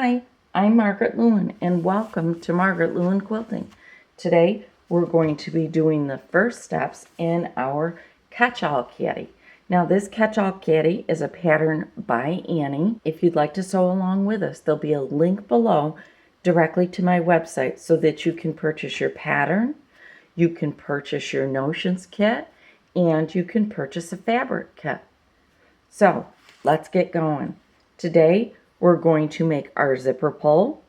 Hi, I'm Margaret Lewin and welcome to Margaret Lewin Quilting. Today we're going to be doing the first steps in our catch-all caddy. Now this catch-all caddy is a pattern by Annie. If you'd like to sew along with us, there'll be a link below directly to my website so that you can purchase your pattern, you can purchase your notions kit, and you can purchase a fabric kit. So let's get going. Today we're going to make our zipper pull.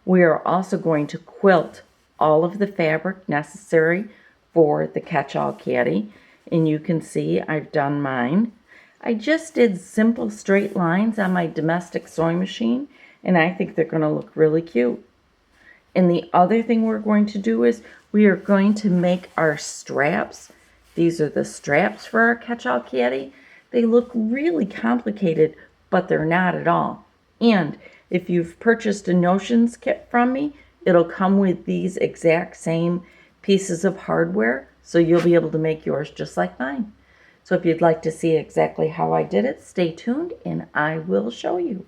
We are also going to quilt all of the fabric necessary for the catch-all caddy. And you can see I've done mine. I just did simple straight lines on my domestic sewing machine, and I think they're going to look really cute. And the other thing we're going to do is we are going to make our straps. These are the straps for our catch-all caddy. They look really complicated, but they're not at all. And if you've purchased a notions kit from me, it'll come with these exact same pieces of hardware, so you'll be able to make yours just like mine. So if you'd like to see exactly how I did it, stay tuned and I will show you.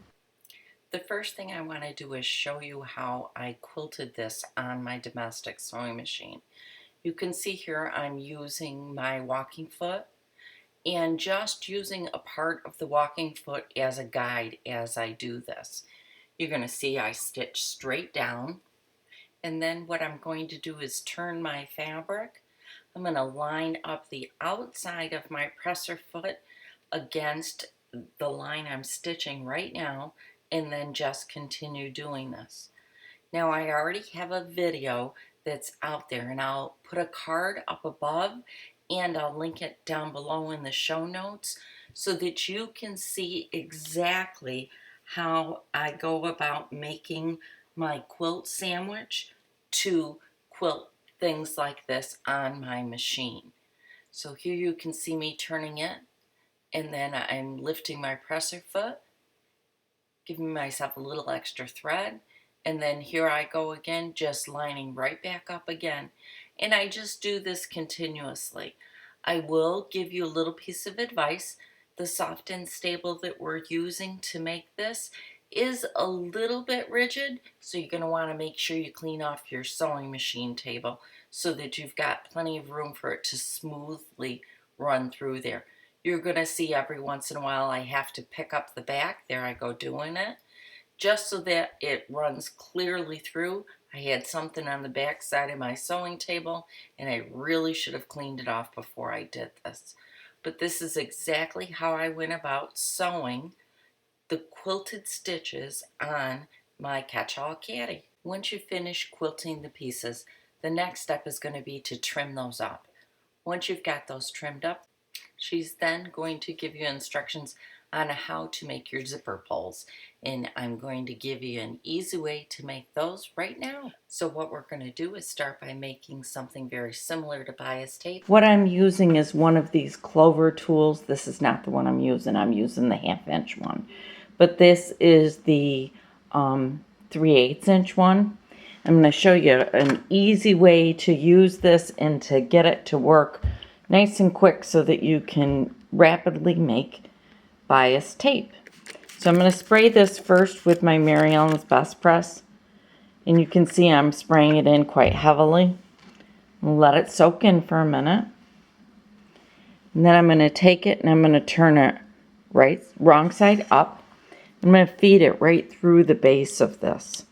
The first thing I want to do is show you how I quilted this on my domestic sewing machine. You can see here I'm using my walking foot and just using a part of the walking foot as a guide as I do this. You're going to see I stitch straight down, and then what I'm going to do is turn my fabric. I'm going to line up the outside of my presser foot against the line I'm stitching right now, and then just continue doing this. Now I already have a video that's out there, and I'll put a card up above and I'll link it down below in the show notes so that you can see exactly how I go about making my quilt sandwich to quilt things like this on my machine. So here you can see me turning it, and then I'm lifting my presser foot, giving myself a little extra thread, and then here I go again, just lining right back up again. And I just do this continuously. I will give you a little piece of advice. The soft and stable that we're using to make this is a little bit rigid, so you're going to want to make sure you clean off your sewing machine table so that you've got plenty of room for it to smoothly run through there. You're going to see every once in a while I have to pick up the back. There I go doing it, just so that it runs clearly through. I had something on the back side of my sewing table, and I really should have cleaned it off before I did this. But this is exactly how I went about sewing the quilted stitches on my catch-all caddy. Once you finish quilting the pieces, the next step is going to be to trim those up. Once you've got those trimmed up, she's then going to give you instructions on how to make your zipper pulls, and I'm going to give you an easy way to make those right now. So what we're going to do is start by making something very similar to bias tape. What I'm using is one of these clover tools. This is not the one I'm using the 1/2 inch one, but this is the 3/8 inch one. I'm going to show you an easy way to use this and to get it to work nice and quick so that you can rapidly make bias tape. So I'm going to spray this first with my Mary Ellen's Best Press, and you can see I'm spraying it in quite heavily. Let it soak in for a minute, and then I'm going to take it and I'm going to turn it wrong side up. I'm going to feed it right through the base of this.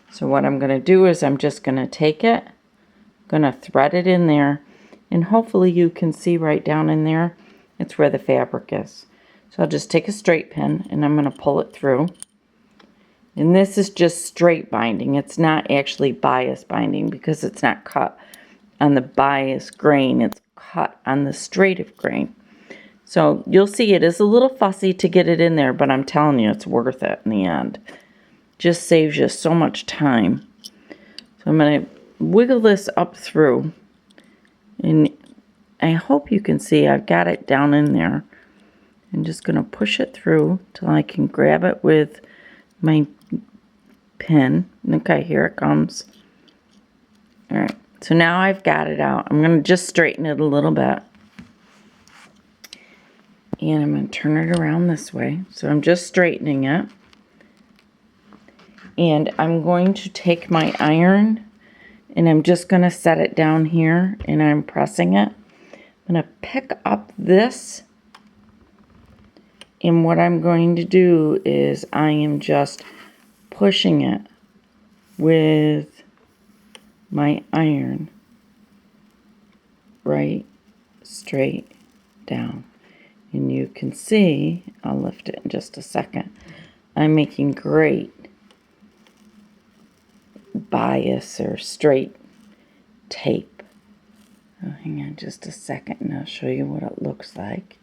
So what I'm going to do is I'm just going to take it, going to thread it in there, and hopefully you can see right down in there, it's where the fabric is. So I'll just take a straight pin and I'm going to pull it through. And this is just straight binding. It's not actually bias binding because it's not cut on the bias grain. It's cut on the straight of grain. So you'll see it is a little fussy to get it in there, but I'm telling you it's worth it in the end. Just saves you so much time. So I'm going to wiggle this up through. And I hope you can see I've got it down in there. I'm just going to push it through till I can grab it with my pin. Okay, here it comes. Alright, so now I've got it out. I'm going to just straighten it a little bit. And I'm going to turn it around this way. So I'm just straightening it. And I'm going to take my iron and I'm just going to set it down here and I'm pressing it. I'm going to pick up this, and what I'm going to do is I am just pushing it with my iron right straight down. And you can see, I'll lift it in just a second, I'm making great bias or straight tape. Oh, hang on just a second and I'll show you what it looks like.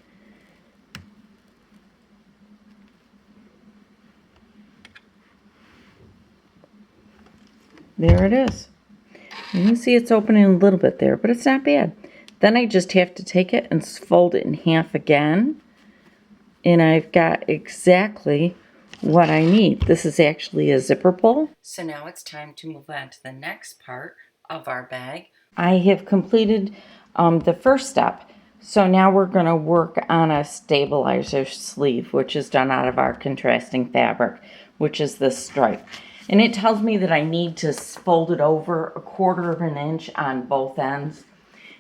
There it is. You can see it's opening a little bit there, but it's not bad. Then I just have to take it and fold it in half again. And I've got exactly what I need. This is actually a zipper pull. So now it's time to move on to the next part of our bag. I have completed the first step. So now we're going to work on a stabilizer sleeve, which is done out of our contrasting fabric, which is this stripe. And it tells me that I need to fold it over 1/4 of an inch on both ends.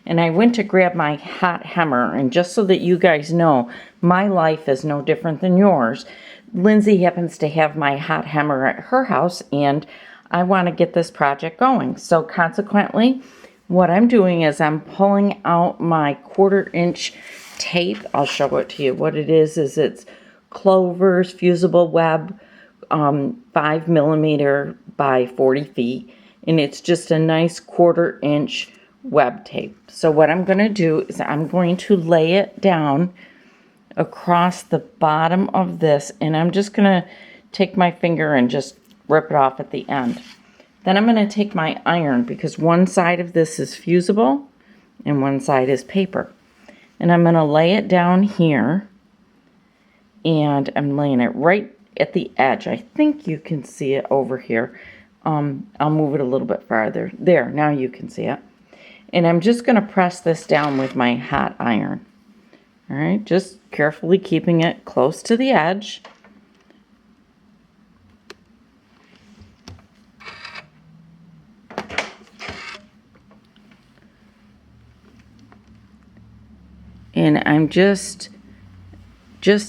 And I went to grab my hot hammer, and just so that you guys know, my life is no different than yours. Lindsay happens to have my hot hammer at her house, and I want to get this project going. So consequently, what I'm doing is I'm pulling out my 1/4 inch tape. I'll show it to you. What it is it's Clover's fusible web, 5mm by 40 feet, and it's just a nice 1/4 inch web tape. So what I'm going to do is I'm going to lay it down across the bottom of this, and I'm just going to take my finger and just rip it off at the end. Then I'm going to take my iron, because one side of this is fusible and one side is paper, and I'm going to lay it down here, and I'm laying it right at the edge. I think you can see it over here. I'll move it a little bit farther. There, now you can see it. And I'm just going to press this down with my hot iron. All right, just carefully keeping it close to the edge. And I'm just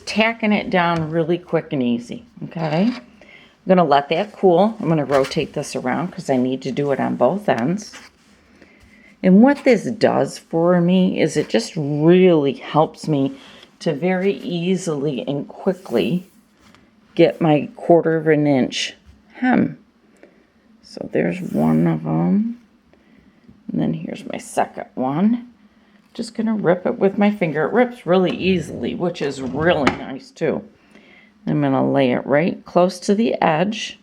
tacking it down really quick and easy, okay? I'm going to let that cool. I'm going to rotate this around because I need to do it on both ends. And what this does for me is it just really helps me to very easily and quickly get my 1/4 of an inch hem. So there's one of them. And then here's my second one. Just going to rip it with my finger. It rips really easily, which is really nice too. I'm going to lay it right close to the edge,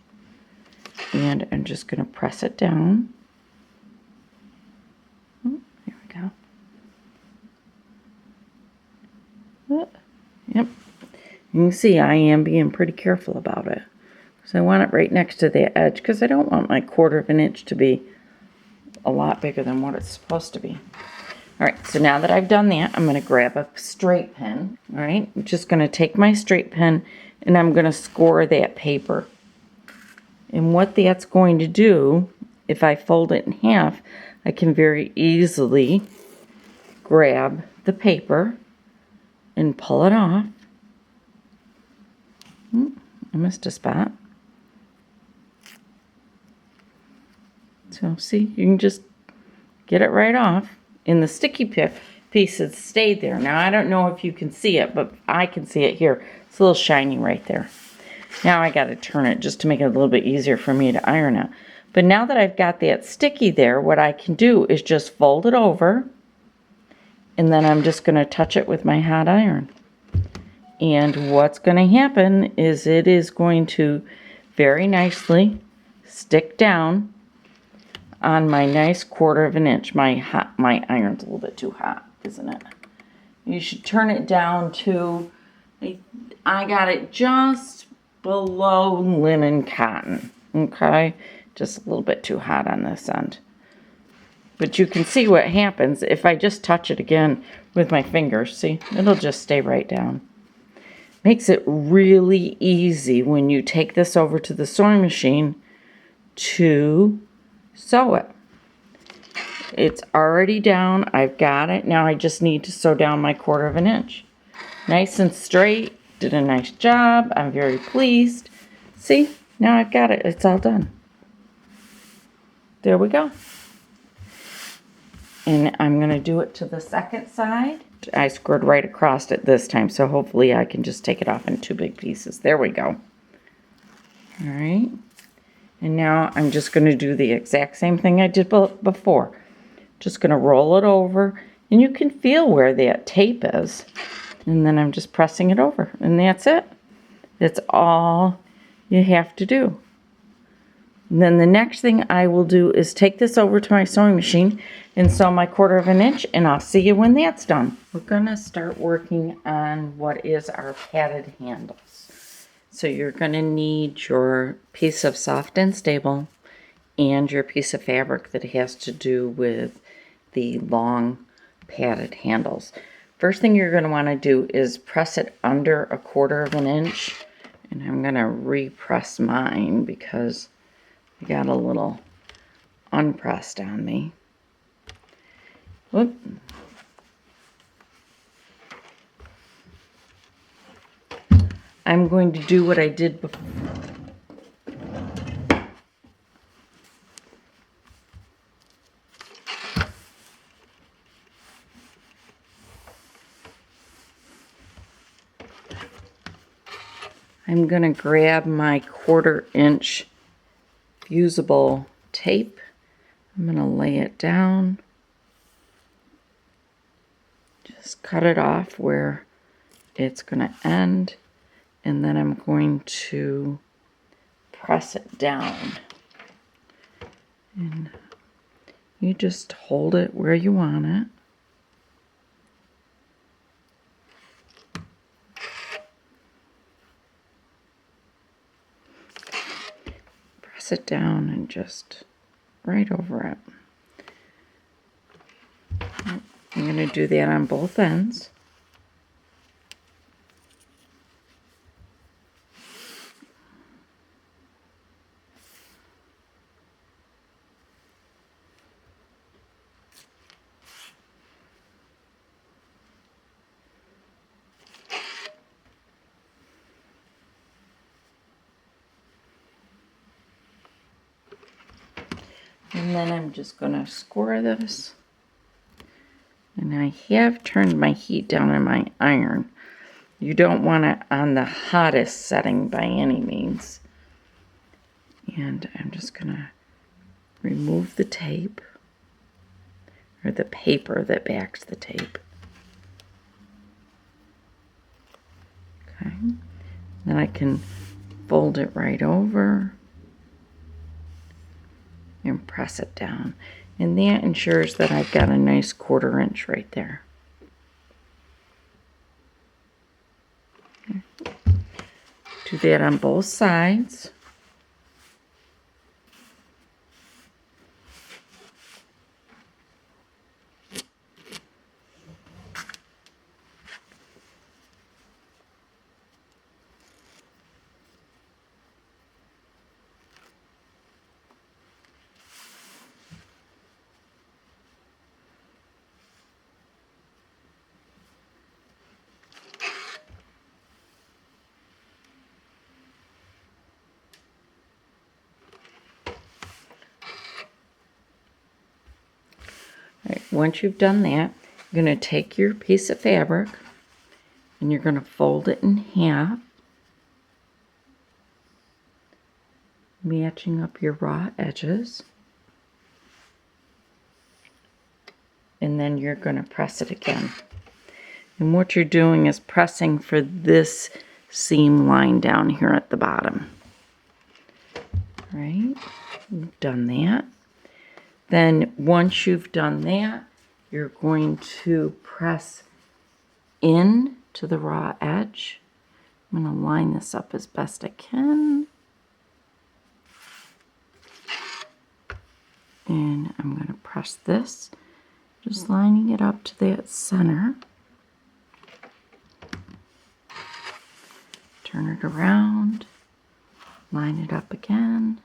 and I'm just going to press it down. Here we go. Yep. You can see I am being pretty careful about it, because I want it right next to the edge, because I don't want my 1/4 of an inch to be a lot bigger than what it's supposed to be. All right, so now that I've done that, I'm going to grab a straight pin. All right, I'm just going to take my straight pin and I'm going to score that paper. And what that's going to do, if I fold it in half, I can very easily grab the paper and pull it off. I missed a spot. So see, you can just get it right off. And the sticky piece has stayed there. Now, I don't know if you can see it, but I can see it here. It's a little shiny right there. Now I got to turn it just to make it a little bit easier for me to iron it. But now that I've got that sticky there, what I can do is just fold it over, and then I'm just going to touch it with my hot iron. And what's going to happen is it is going to very nicely stick down on my nice 1/4 of an inch. My iron's a little bit too hot, isn't it? You should turn it down to, I got it just below linen cotton, okay? Just a little bit too hot on this end. But you can see what happens if I just touch it again with my fingers. See, it'll just stay right down. Makes it really easy when you take this over to the sewing machine to sew it. It's already down. I've got it. Now I just need to sew down my 1/4 of an inch. Nice and straight. Did a nice job. I'm very pleased. See? Now I've got it. It's all done. There we go. And I'm going to do it to the second side. I scored right across it this time, so hopefully I can just take it off in 2 big pieces. There we go. All right. And now I'm just going to do the exact same thing I did before. Just going to roll it over, and you can feel where that tape is. And then I'm just pressing it over, and that's it. That's all you have to do. And then the next thing I will do is take this over to my sewing machine and sew my 1/4 of an inch, and I'll see you when that's done. We're gonna start working on what is our padded handles. So you're gonna need your piece of soft and stable and your piece of fabric that has to do with the long padded handles. First thing you're gonna wanna do is press it under a 1/4 of an inch. And I'm gonna repress mine because I got a little unpressed on me. Whoop. I'm going to do what I did before. I'm going to grab my 1/4 inch fusible tape. I'm going to lay it down. Just cut it off where it's going to end. And then I'm going to press it down. And you just hold it where you want it. Press it down and just right over it. I'm going to do that on both ends. And then I'm just going to score this. And I have turned my heat down on my iron. You don't want it on the hottest setting by any means. And I'm just going to remove the tape, or the paper that backs the tape. Okay. Then I can fold it right over and press it down. And that ensures that I've got a nice 1/4 inch right there. Okay. Do that on both sides. Right, once you've done that, you're going to take your piece of fabric and you're going to fold it in half, matching up your raw edges. And then you're going to press it again. And what you're doing is pressing for this seam line down here at the bottom. Right? You've done that. Then once you've done that, you're going to press in to the raw edge. I'm going to line this up as best I can. And I'm going to press this, just lining it up to that center. Turn it around, line it up again.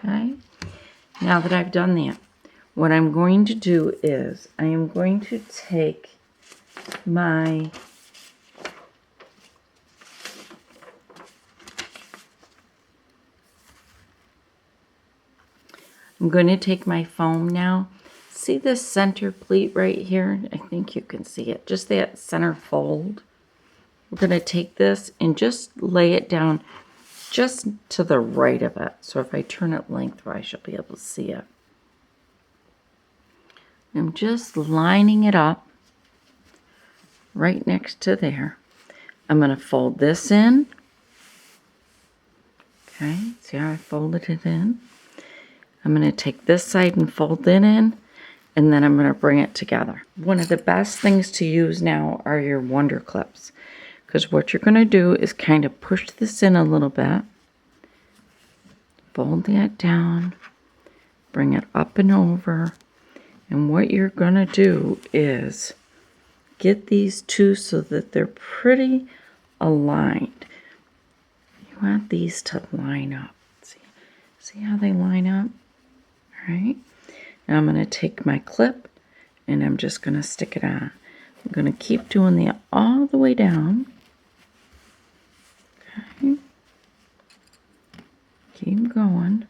Okay, now that I've done that, what I'm going to do is I am going to take my foam now. See this center pleat right here? I think you can see it. Just that center fold. We're going to take this and just lay it down just to the right of it. So if I turn it lengthwise, you'll be able to see it. I'm just lining it up right next to there. I'm going to fold this in. Okay, see how I folded it in? I'm going to take this side and fold it in, and then I'm going to bring it together. One of the best things to use now are your Wonder Clips, because what you're going to do is kind of push this in a little bit, fold that down, bring it up and over, and what you're going to do is get these two so that they're pretty aligned. You want these to line up. See how they line up? All right. Now I'm going to take my clip and I'm just going to stick it on. I'm going to keep doing that all the way down. Okay. Keep going.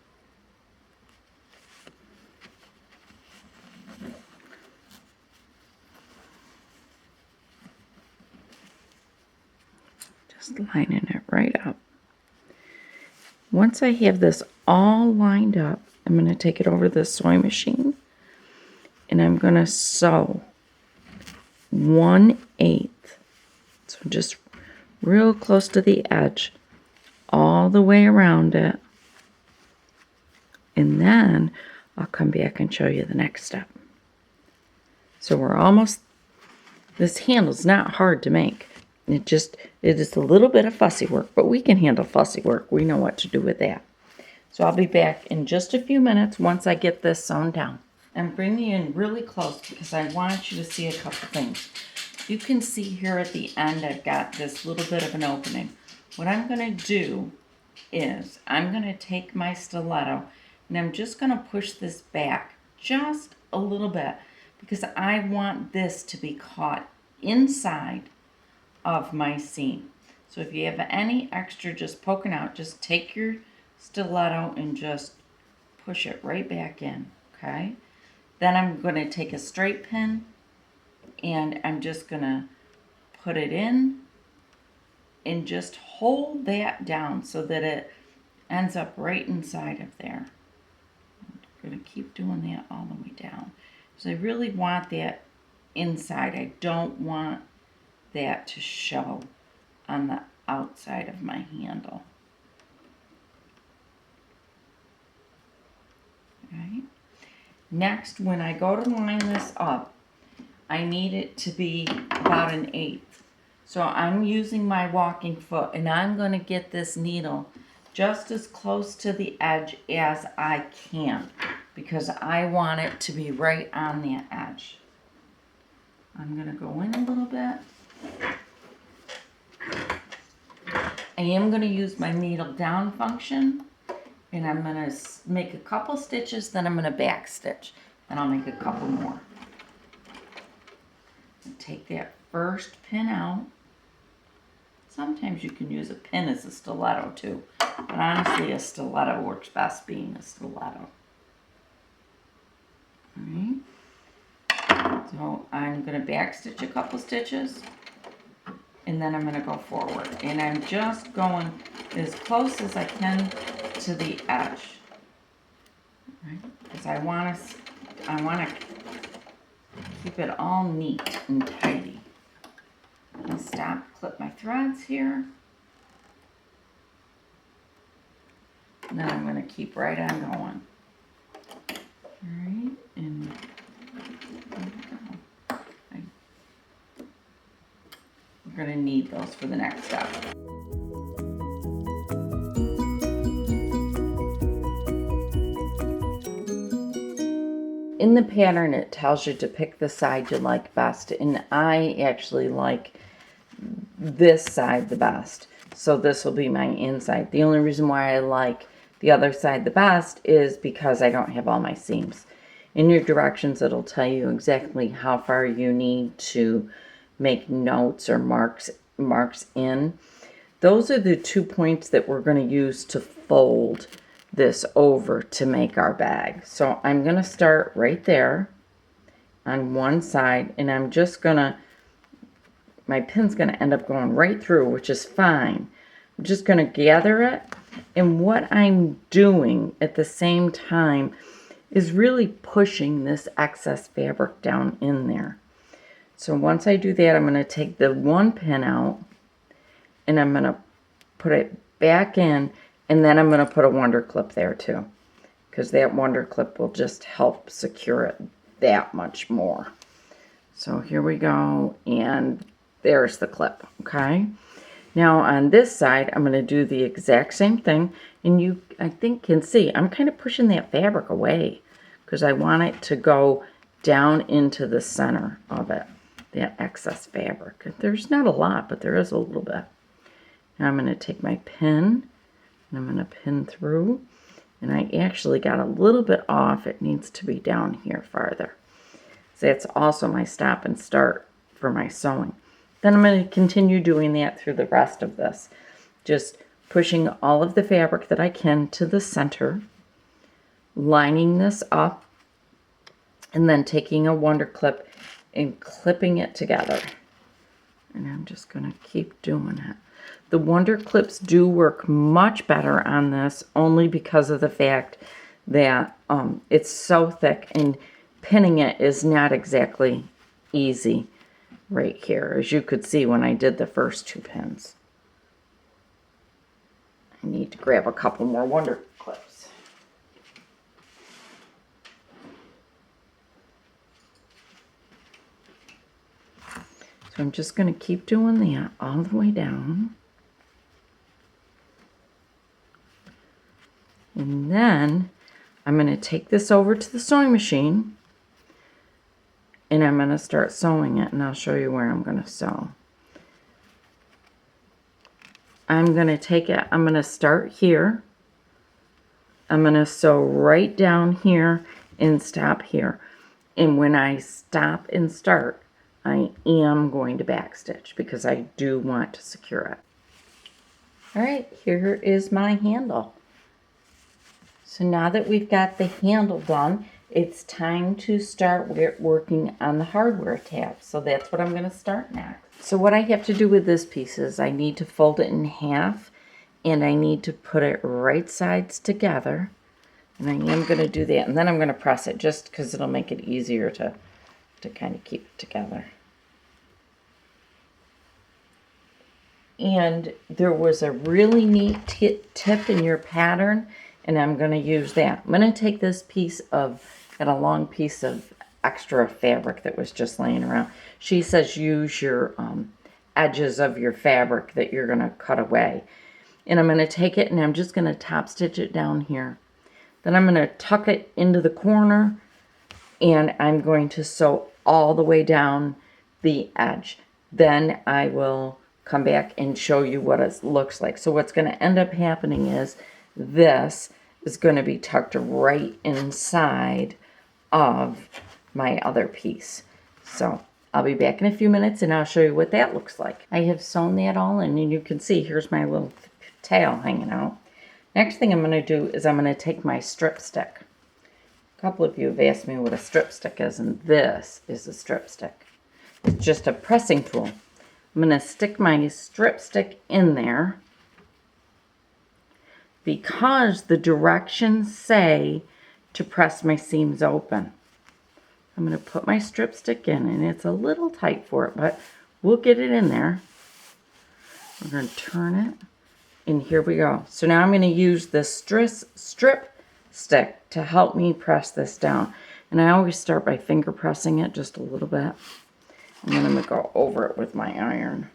Just lining it right up. Once I have this all lined up, I'm going to take it over the sewing machine and I'm going to sew 1/8. So just real close to the edge, all the way around it. And then I'll come back and show you the next step. So we're almost, this handle's not hard to make. It is a little bit of fussy work, but we can handle fussy work. We know what to do with that. So I'll be back in just a few minutes once I get this sewn down. I'm bringing you in really close because I want you to see a couple things. You can see here at the end I've got this little bit of an opening. What I'm going to do is I'm going to take my stiletto and I'm just going to push this back just a little bit because I want this to be caught inside of my seam. So if you have any extra just poking out, just take your stiletto and just push it right back in, okay? Then I'm going to take a straight pin and I'm just going to put it in and just hold that down so that it ends up right inside of there. I'm going to keep doing that all the way down. So I really want that inside. I don't want that to show on the outside of my handle. Right. Next, when I go to line this up, I need it to be about 1/8. So I'm using my walking foot and I'm going to get this needle just as close to the edge as I can because I want it to be right on that edge. I'm going to go in a little bit. I am going to use my needle down function. And I'm going to make a couple stitches, then I'm going to back stitch. Then I'll make a couple more. And take that first pin out. Sometimes you can use a pin as a stiletto too. But honestly, a stiletto works best being a stiletto. Alright. So I'm going to back stitch a couple stitches. And then I'm going to go forward. And I'm just going as close as I can to the edge, right? Because I want to keep it all neat and tidy. I'll stop, clip my threads here, and then I'm going to keep right on going. All right, and there we go. We're going to need those for the next step. In the pattern, it tells you to pick the side you like best, and I actually like this side the best. So this will be my inside. The only reason why I like the other side the best is because I don't have all my seams. In your directions, it'll tell you exactly how far you need to make notes or marks in. Those are the 2 points that we're going to use to fold this over to make our bag. So I'm going to start right there on one side, and I'm just going to, my pin's going to end up going right through, which is fine. I'm just going to gather it, and what I'm doing at the same time is really pushing this excess fabric down in there. So once I do that, I'm going to take the one pin out, and I'm going to put it back in, and then I'm going to put a wonder clip there too, because that wonder clip will just help secure it that much more. So here we go, and there's the clip. Okay, now on this side I'm going to do the exact same thing, and you, I think, can see I'm kind of pushing that fabric away because I want it to go down into the center of it, that excess fabric. There's not a lot, but there is a little bit. Now I'm going to take my pin, and I'm going to pin through, and I actually got a little bit off. It needs to be down here farther. So that's also my stop and start for my sewing. Then I'm going to continue doing that through the rest of this. Just pushing all of the fabric that I can to the center, lining this up, and then taking a wonder clip and clipping it together. And I'm just going to keep doing it. The wonder clips do work much better on this only because of the fact that it's so thick, and pinning it is not exactly easy right here, as you could see when I did the first 2 pins. I need to grab a couple more wonder clips. So I'm just going to keep doing that all the way down. And then I'm going to take this over to the sewing machine, and I'm going to start sewing it, and I'll show you where I'm going to sew. I'm going to take it, I'm going to start here. I'm going to sew right down here and stop here. And when I stop and start, I am going to backstitch because I do want to secure it. All right, here is my handle. So now that we've got the handle done, it's time to start working on the hardware tab. So that's what I'm going to start next. So what I have to do with this piece is I need to fold it in half, and I need to put it right sides together. And I am going to do that, and then I'm going to press it just because it'll make it easier to kind of keep it together. And there was a really neat tip in your pattern, and I'm going to use that. I'm going to take this piece of, got a long piece of extra fabric that was just laying around. She says use your edges of your fabric that you're going to cut away. And I'm going to take it, and I'm just going to top stitch it down here. Then I'm going to tuck it into the corner, and I'm going to sew all the way down the edge. Then I will come back and show you what it looks like. So what's going to end up happening is this is going to be tucked right inside of my other piece. So I'll be back in a few minutes, and I'll show you what that looks like. I have sewn that all in, and you can see here's my little tail hanging out. Next thing I'm going to do is I'm going to take my strip stick. A couple of you have asked me what a strip stick is, and this is a strip stick. It's just a pressing tool. I'm going to stick my strip stick in there because the directions say to press my seams open. I'm going to put my strip stick in, and it's a little tight for it, but we'll get it in there. We're going to turn it, and here we go. So now I'm going to use this strip stick to help me press this down. And I always start by finger pressing it just a little bit, and then I'm going to go over it with my iron.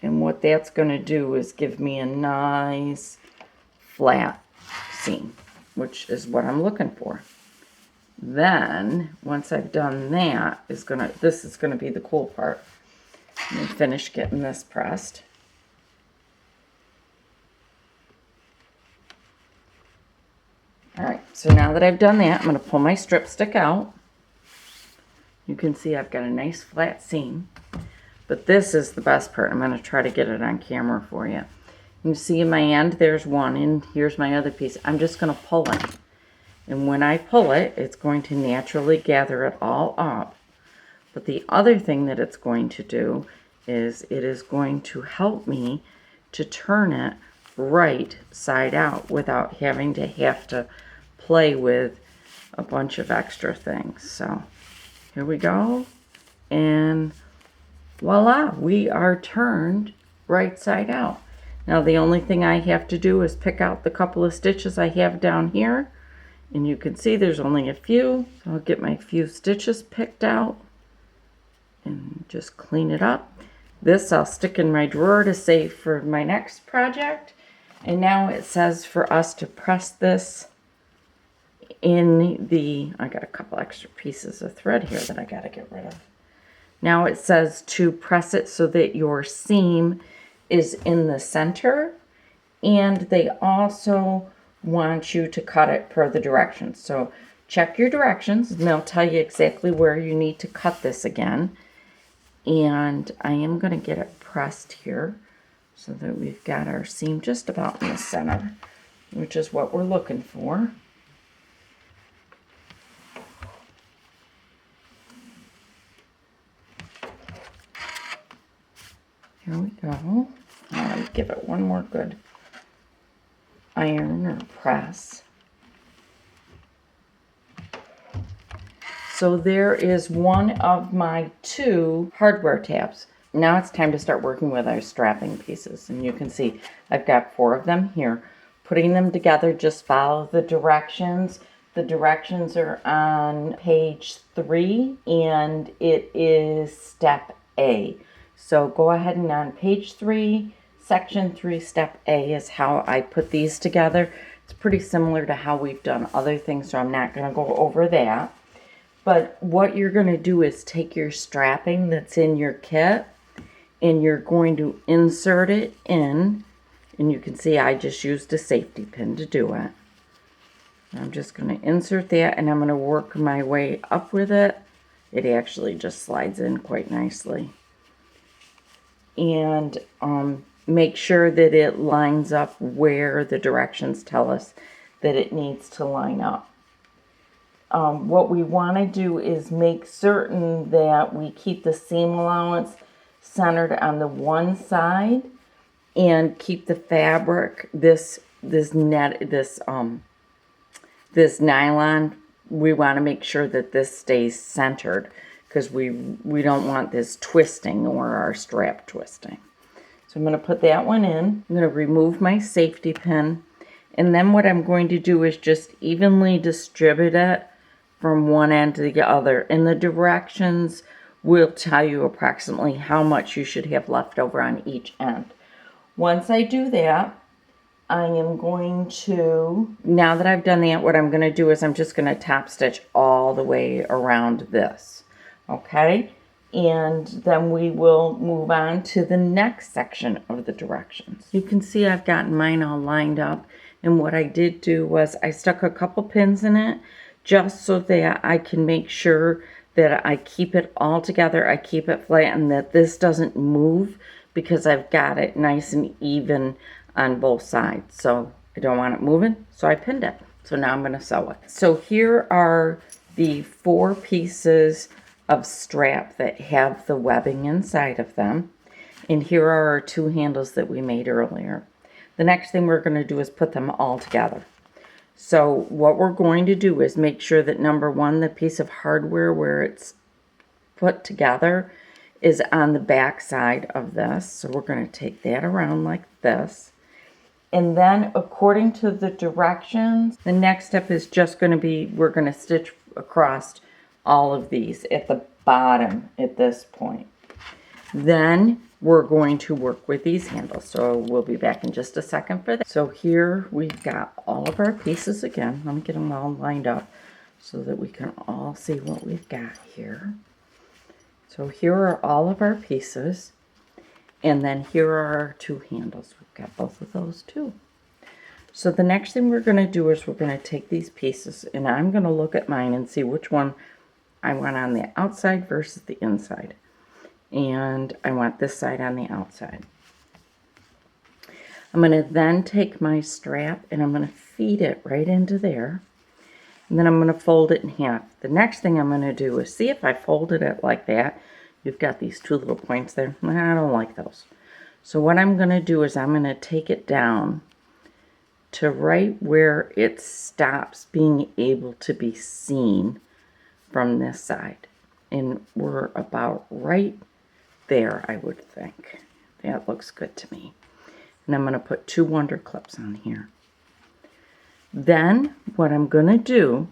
And what that's going to do is give me a nice flat seam, which is what I'm looking for. Then once I've done that, this is going to be the cool part. I'm going to finish getting this pressed. Alright, so now that I've done that, I'm going to pull my strip stick out. You can see I've got a nice flat seam. But this is the best part. I'm going to try to get it on camera for you. You see in my end, there's one, and here's my other piece. I'm just going to pull it. And when I pull it, it's going to naturally gather it all up. But the other thing that it's going to do is it is going to help me to turn it right side out without having to play with a bunch of extra things. So here we go, and voila, we are turned right side out. Now the only thing I have to do is pick out the couple of stitches I have down here, and you can see there's only a few, so I'll get my few stitches picked out and just clean it up. This I'll stick in my drawer to save for my next project. And now it says for us to press this in the, I got a couple extra pieces of thread here that I got to get rid of. Now it says to press it so that your seam is in the center, and they also want you to cut it per the directions. So check your directions and they'll tell you exactly where you need to cut this again. And I am going to get it pressed here so that we've got our seam just about in the center, which is what we're looking for. Here we go. I'll give it one more good iron or press. So there is one of my 2 hardware tabs. Now it's time to start working with our strapping pieces. And you can see I've got 4 of them here. Putting them together, just follow the directions. The directions are on page 3, and it is step A. So go ahead and on page 3, section 3, step A is how I put these together. It's pretty similar to how we've done other things, so I'm not going to go over that. But what you're going to do is take your strapping that's in your kit, and you're going to insert it in. And you can see I just used a safety pin to do it. I'm just going to insert that, and I'm going to work my way up with it. It actually just slides in quite nicely. And make sure that it lines up where the directions tell us that it needs to line up. What we want to do is make certain that we keep the seam allowance centered on the one side, and keep the fabric, this nylon, we want to make sure that this stays centered, because we don't want this twisting or our strap twisting. So I'm going to put that one in. I'm going to remove my safety pin, and then what I'm going to do is just evenly distribute it from one end to the other, and the directions will tell you approximately how much you should have left over on each end. Once I do that, I am going to, now that I've done that, what I'm going to do is I'm just going to top stitch all the way around this. Okay? And then we will move on to the next section of the directions. You can see I've gotten mine all lined up. And what I did do was I stuck a couple pins in it just so that I can make sure that I keep it all together. I keep it flat and that this doesn't move, because I've got it nice and even on both sides. So I don't want it moving, so I pinned it. So now I'm going to sew it. So here are the 4 pieces of strap that have the webbing inside of them. And here are our 2 handles that we made earlier. The next thing we're going to do is put them all together. So what we're going to do is make sure that number 1, the piece of hardware where it's put together is on the back side of this. So we're going to take that around like this. And then according to the directions, the next step is just going to be, we're going to stitch across all of these at the bottom at this point. Then we're going to work with these handles. So we'll be back in just a second for that. So here we've got all of our pieces again. Let me get them all lined up so that we can all see what we've got here. So here are all of our pieces, and then here are our 2 handles. We've got both of those too. So the next thing we're going to do is we're going to take these pieces, and I'm going to look at mine and see which one I want on the outside versus the inside. And I want this side on the outside. I'm going to then take my strap and I'm going to feed it right into there. And then I'm going to fold it in half. The next thing I'm going to do is see if I folded it like that. You've got these two little points there. I don't like those. So what I'm going to do is I'm going to take it down to right where it stops being able to be seen from this side. And we're about right there, I would think. That looks good to me. And I'm going to put 2 wonder clips on here. Then what I'm going to do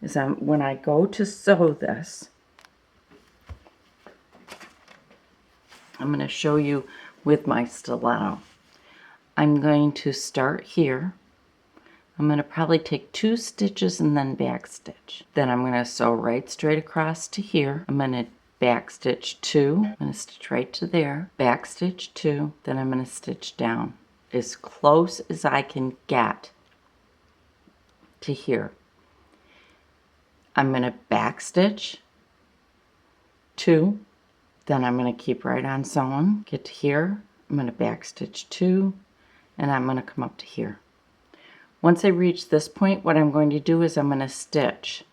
is when I go to sew this, I'm going to show you with my stiletto. I'm going to start here. I'm going to probably take 2 stitches and then back stitch. Then I'm going to sew right straight across to here. I'm going to back stitch 2. I'm going to stitch right to there. Back stitch 2. Then I'm going to stitch down as close as I can get to here. I'm going to back stitch 2. Then I'm going to keep right on sewing. Get to here. I'm going to back stitch 2. And I'm going to come up to here. Once I reach this point, what I'm going to do is I'm going to stitch,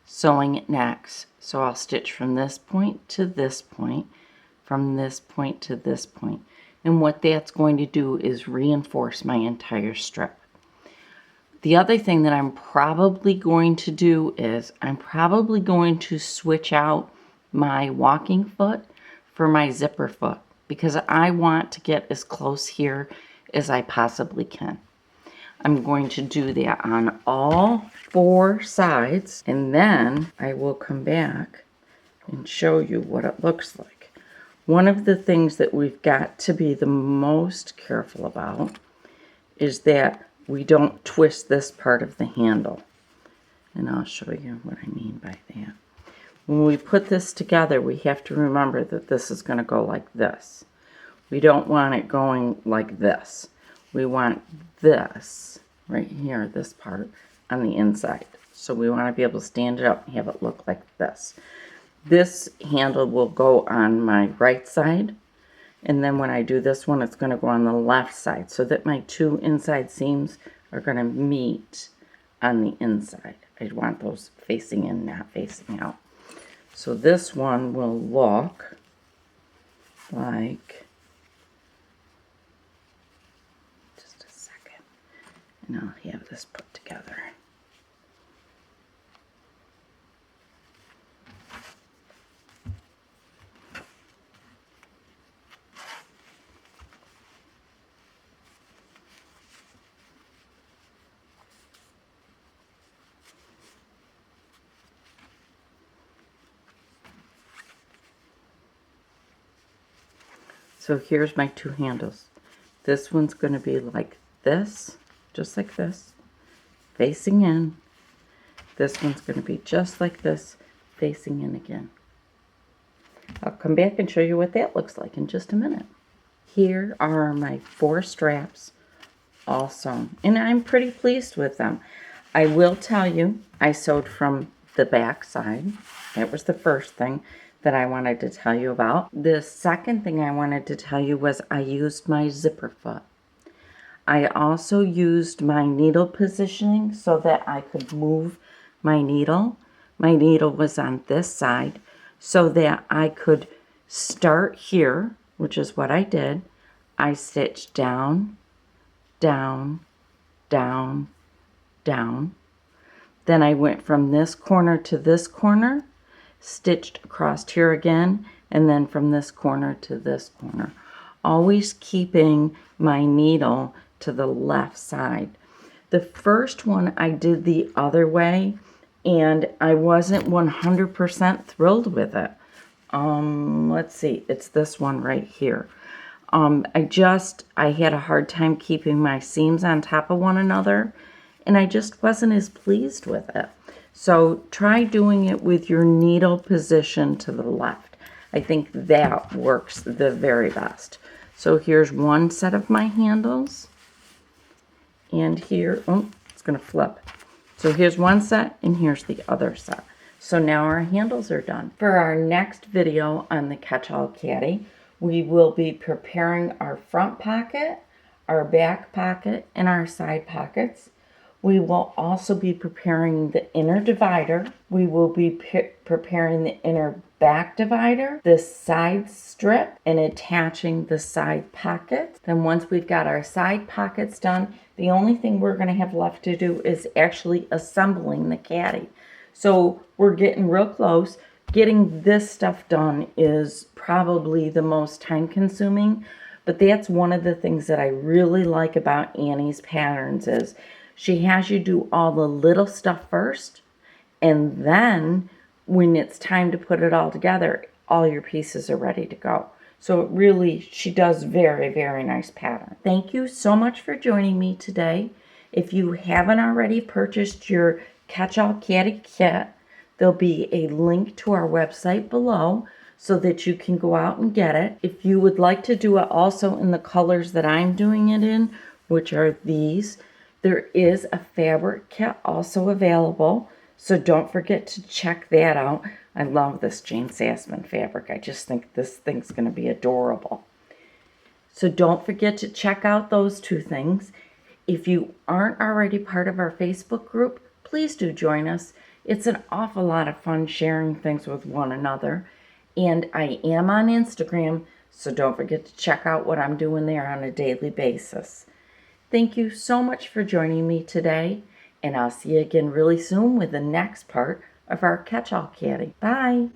sewing it next. So I'll stitch from this point to this point, from this point to this point. And what that's going to do is reinforce my entire strip. The other thing that I'm probably going to do is I'm probably going to switch out my walking foot for my zipper foot, because I want to get as close here as I possibly can. I'm going to do that on all 4 sides, and then I will come back and show you what it looks like. One of the things that we've got to be the most careful about is that we don't twist this part of the handle. And I'll show you what I mean by that. When we put this together, we have to remember that this is going to go like this. We don't want it going like this. We want this right here, this part on the inside. So we want to be able to stand it up and have it look like this. This handle will go on my right side, and then when I do this one, it's going to go on the left side, so that my 2 inside seams are going to meet on the inside. I want those facing in, not facing out. So this one will look like, just a second, and I'll have this put together. So here's my 2 handles. This one's going to be like this, just like this, facing in. This one's going to be just like this, facing in again. I'll come back and show you what that looks like in just a minute. Here are my 4 straps all sewn, and I'm pretty pleased with them. I will tell you, I sewed from the back side. That was the first thing that I wanted to tell you about. The second thing I wanted to tell you was I used my zipper foot. I also used my needle positioning so that I could move my needle. My needle was on this side so that I could start here, which is what I did. I stitched down, down, down, down. Then I went from this corner to this corner, stitched across here again, and then from this corner to this corner, always keeping my needle to the left side. The first one I did the other way, and I wasn't 100% thrilled with it. Let's see, it's this one right here. I had a hard time keeping my seams on top of one another, and I just wasn't as pleased with it. So try doing it with your needle position to the left. I think that works the very best. So here's one set of my handles, and here, oh, it's going to flip. So here's one set and here's the other set. So now our handles are done. For our next video on the catch-all caddy, we will be preparing our front pocket, our back pocket, and our side pockets. We will also be preparing the inner divider. We will be preparing the inner back divider, the side strip, and attaching the side pocket. Then once we've got our side pockets done, the only thing we're going to have left to do is actually assembling the caddy. So we're getting real close. Getting this stuff done is probably the most time consuming, but that's one of the things that I really like about Annie's patterns is she has you do all the little stuff first, and then when it's time to put it all together, all your pieces are ready to go. So it really, she does very, very nice pattern. Thank you so much for joining me today. If you haven't already purchased your Catch-All Caddy kit, there'll be a link to our website below so that you can go out and get it. If you would like to do it also in the colors that I'm doing it in, which are these, there is a fabric kit also available, so don't forget to check that out. I love this Jane Sassman fabric. I just think this thing's going to be adorable. So don't forget to check out those two things. If you aren't already part of our Facebook group, please do join us. It's an awful lot of fun sharing things with one another. And I am on Instagram, so don't forget to check out what I'm doing there on a daily basis. Thank you so much for joining me today, and I'll see you again really soon with the next part of our Catch-All Caddy. Bye!